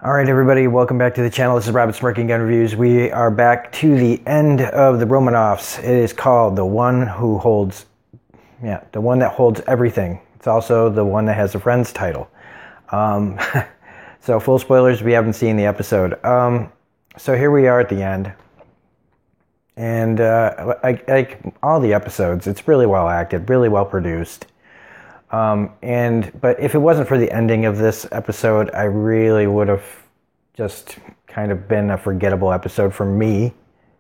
All right, everybody, welcome back to the channel. This is Robert Smirking Gun Reviews. We are back to the end of the Romanovs. It is called The One Who Holds, The One That Holds Everything. It's also the one that has a Friends title. So full spoilers if you haven't seen the episode. So here we are at the end. And like all the episodes, it's really well acted, really well produced. But if it wasn't for the ending of this episode, I really would have just kind of been a forgettable episode for me,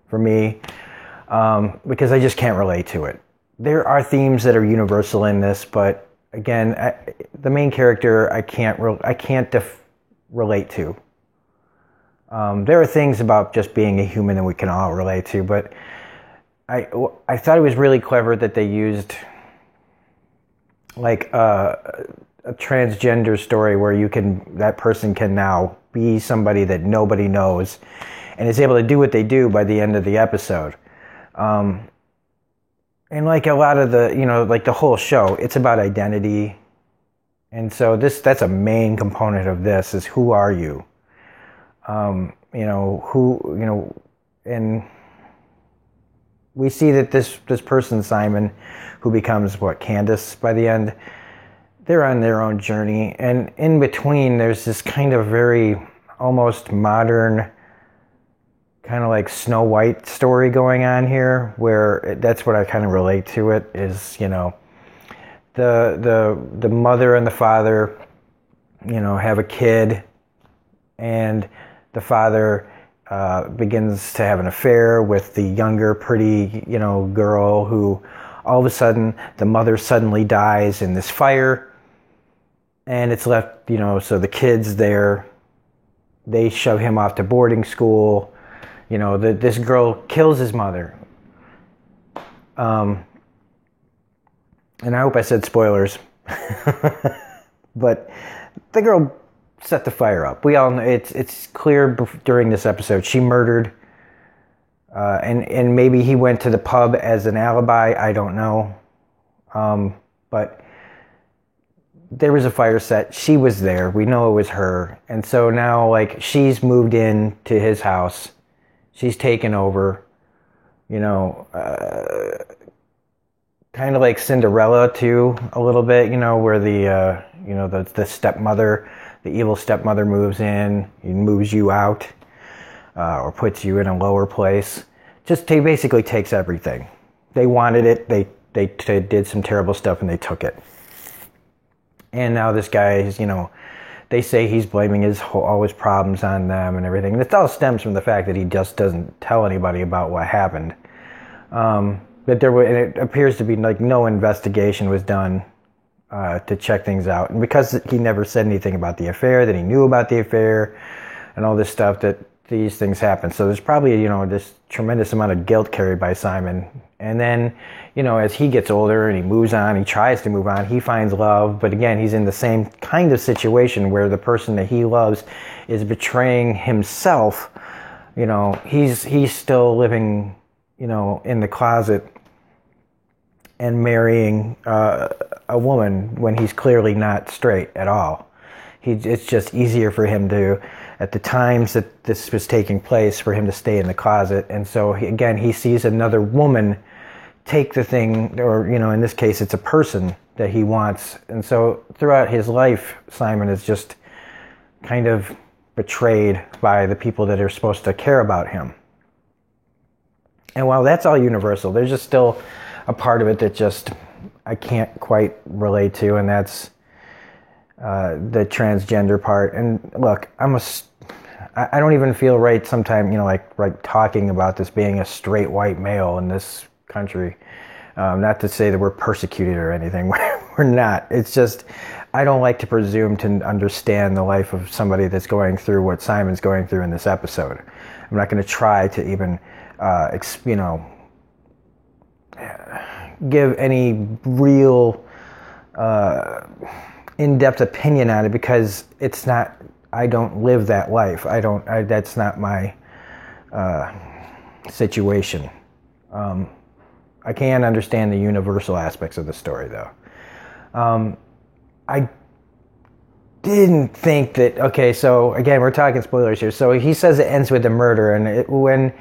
because I just can't relate to it. There are themes that are universal in this, but again, the main character I can't relate to. There are things about just being a human that we can all relate to, but I thought it was really clever that they used like a transgender story where that person can now be somebody that nobody knows and is able to do what they do by the end of the episode. And like a lot of like the whole show, it's about identity. And so that's a main component of this is who are you? And we see that this person, Simon, who becomes Candace by the end, they're on their own journey. And in between, there's this kind of very almost modern, kind of like Snow White story going on here, where that's what I kind of relate to it, is, the mother and the father, have a kid, and the father begins to have an affair with the younger, pretty, girl who all of a sudden the mother suddenly dies in this fire, and it's left, so the kids there, they shove him off to boarding school. This girl kills his mother. And I hope I said spoilers, but the girl set the fire up. We all know it's clear during this episode she murdered, and maybe he went to the pub as an alibi. I don't know, but there was a fire set. She was there. We know it was her, and so now she's moved in to his house. She's taken over. Kind of like Cinderella too, a little bit. Where the stepmother. The evil stepmother moves in, moves you out, or puts you in a lower place. Basically takes everything. They wanted it. They did some terrible stuff and they took it. And now this guy is, they say he's blaming all his problems on them and everything. And it all stems from the fact that he just doesn't tell anybody about what happened. But it appears to be no investigation was done to check things out, and because he never said anything about the affair, that he knew about the affair and all this stuff, that these things happen. So there's probably this tremendous amount of guilt carried by Simon. And then as he gets older and he moves on, he tries to move on, he finds love, but again he's in the same kind of situation where the person that he loves is betraying himself. He's still living in the closet and marrying a woman when he's clearly not straight at all. It's just easier for him to, at the times that this was taking place, for him to stay in the closet. And so he sees another woman take the thing, or in this case it's a person that he wants. And so throughout his life, Simon is just kind of betrayed by the people that are supposed to care about him. And while that's all universal, there's just still a part of it that just I can't quite relate to, and that's the transgender part. And look, I don't even feel right sometimes, talking about this being a straight white male in this country. Not to say that we're persecuted or anything. We're not. It's just I don't like to presume to understand the life of somebody that's going through what Simon's going through in this episode. I'm not going to try to even give any real in-depth opinion on it, because it's not, I don't live that life. That's not my situation. I can understand the universal aspects of the story, though. I didn't think that, okay, so again, we're talking spoilers here. So he says it ends with a murder, and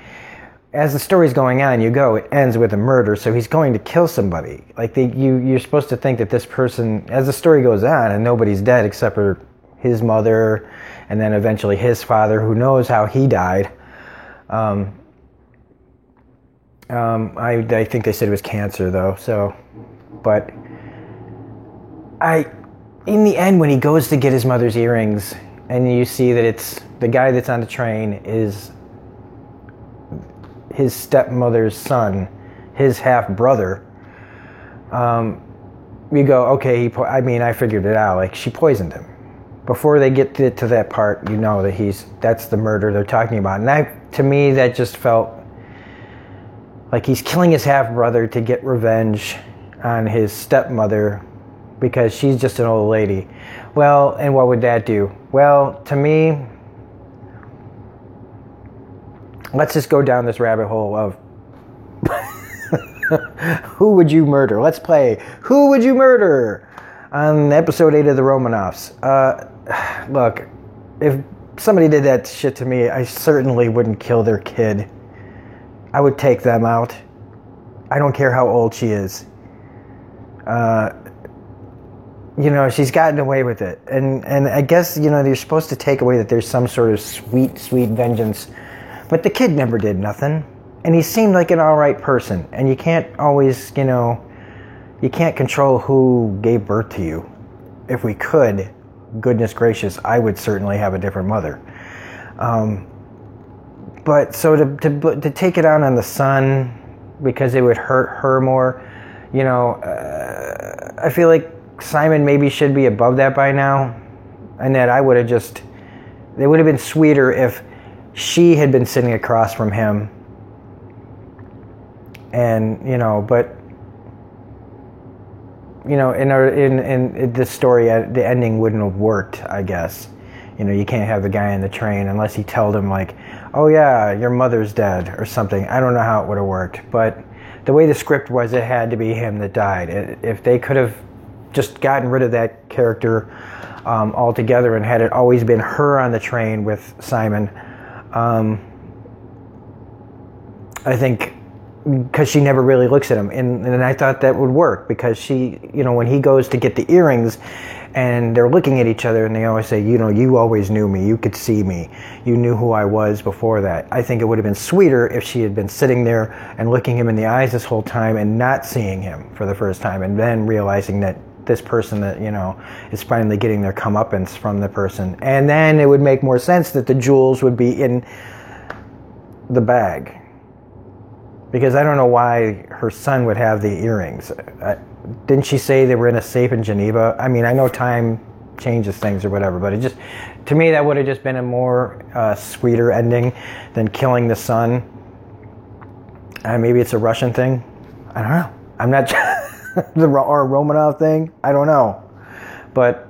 as the story's going on, it ends with a murder, so he's going to kill somebody. Like, you're supposed to think that this person, as the story goes on, and nobody's dead except for his mother, and then eventually his father, who knows how he died. I think they said it was cancer, though, so, but in the end, when he goes to get his mother's earrings, and you see that it's the guy that's on the train is his stepmother's son, his half-brother, you go, okay, I figured it out. Like, she poisoned him. Before they get to that part, you know that that's the murder they're talking about. And to me, that just felt like he's killing his half-brother to get revenge on his stepmother, because she's just an old lady. Well, and what would that do? Well, to me, let's just go down this rabbit hole of who would you murder? Let's play Who Would You Murder on episode 8 of the Romanovs. Look, if somebody did that shit to me, I certainly wouldn't kill their kid. I would take them out. I don't care how old she is. She's gotten away with it. And I guess, you're supposed to take away that there's some sort of sweet, sweet vengeance. But the kid never did nothing. And he seemed like an alright person. And you can't always, you can't control who gave birth to you. If we could, goodness gracious, I would certainly have a different mother. But so to take it out on the son, because it would hurt her more, I feel like Simon maybe should be above that by now, and that it would have been sweeter if she had been sitting across from him, and but in this story, the ending wouldn't have worked, I guess. You can't have the guy in the train unless he told him, like, oh yeah, your mother's dead or something. I don't know how it would have worked, but the way the script was, it had to be him that died. If they could have just gotten rid of that character altogether and had it always been her on the train with Simon, I think, because she never really looks at him, and I thought that would work, because she, when he goes to get the earrings and they're looking at each other and they always say, you always knew me, you could see me, you knew who I was before that. I think it would have been sweeter if she had been sitting there and looking him in the eyes this whole time and not seeing him for the first time, and then realizing that this person that, is finally getting their comeuppance from the person. And then it would make more sense that the jewels would be in the bag. Because I don't know why her son would have the earrings. Didn't she say they were in a safe in Geneva? I mean, I know time changes things or whatever, but to me, that would have just been a more sweeter ending than killing the son. Maybe it's a Russian thing. I don't know. I'm not or a Romanov thing. I don't know. But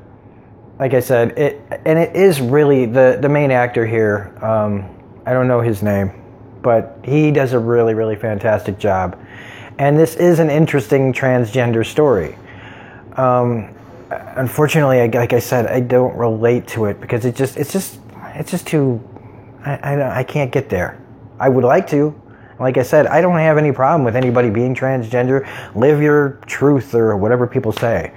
like I said, it is really the main actor here. I don't know his name, but he does a really, really fantastic job. And this is an interesting transgender story. Unfortunately, like I said, I don't relate to it because it's just too. I can't get there. I would like to. Like I said, I don't have any problem with anybody being transgender. Live your truth, or whatever people say.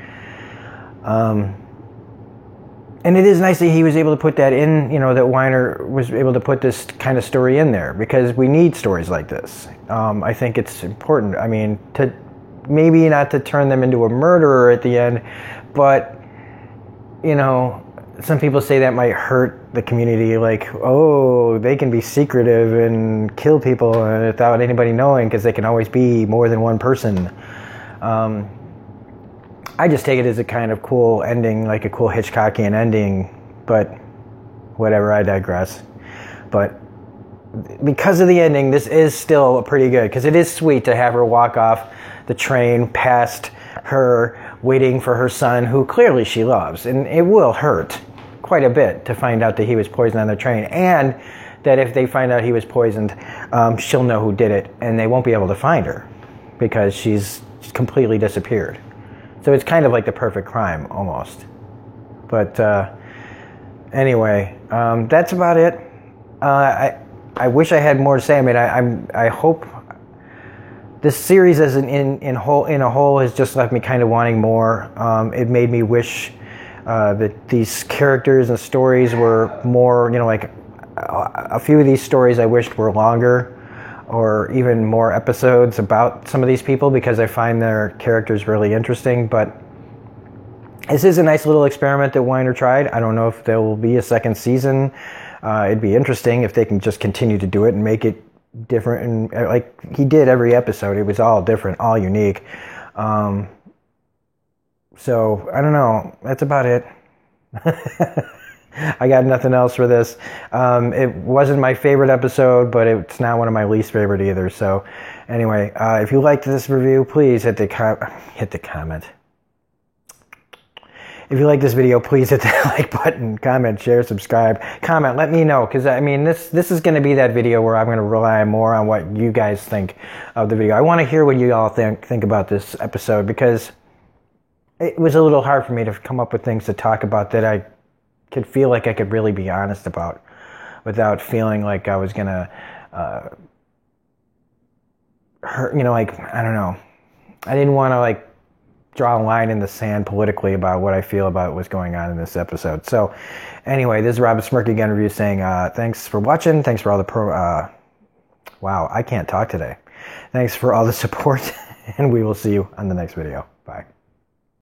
And it is nice that he was able to put that in, that Weiner was able to put this kind of story in there, because we need stories like this. I think it's important. I mean, to maybe not to turn them into a murderer at the end, but, some people say that might hurt the community, like, oh, they can be secretive and kill people without anybody knowing because they can always be more than one person. I just take it as a kind of cool ending, like a cool Hitchcockian ending, but whatever, I digress. But because of the ending, this is still pretty good, because it is sweet to have her walk off the train past her, waiting for her son, who clearly she loves, and it will hurt quite a bit to find out that he was poisoned on the train, and that if they find out he was poisoned, she'll know who did it, and they won't be able to find her because she's completely disappeared. So it's kind of like the perfect crime, almost. But Anyway, that's about it. I wish I had more to say. I mean, I hope this series as in a whole has just left me kind of wanting more. It made me wish that these characters and stories were more, like a few of these stories I wished were longer, or even more episodes about some of these people, because I find their characters really interesting. But this is a nice little experiment that Weiner tried. I don't know if there will be a second season. It'd be interesting if they can just continue to do it and make it different, and like he did every episode. It was all different, all unique. So I don't know. That's about it. I got nothing else for this. It wasn't my favorite episode, but it's not one of my least favorite either. So anyway, if you liked this review, please hit the comment. If you like this video, please hit the like button, comment, share, subscribe, comment. Let me know, because I mean, this is going to be that video where I'm going to rely more on what you guys think of the video. I want to hear what you all think about this episode, because it was a little hard for me to come up with things to talk about that I could feel like I could really be honest about, without feeling like I was going to hurt, like, I don't know. I didn't want to like draw a line in the sand politically about what I feel about what's going on in this episode. So anyway, this is Robin Smirky Again Review saying thanks for watching. Thanks for all the wow, I can't talk today. Thanks for all the support, and we will see you on the next video. Bye.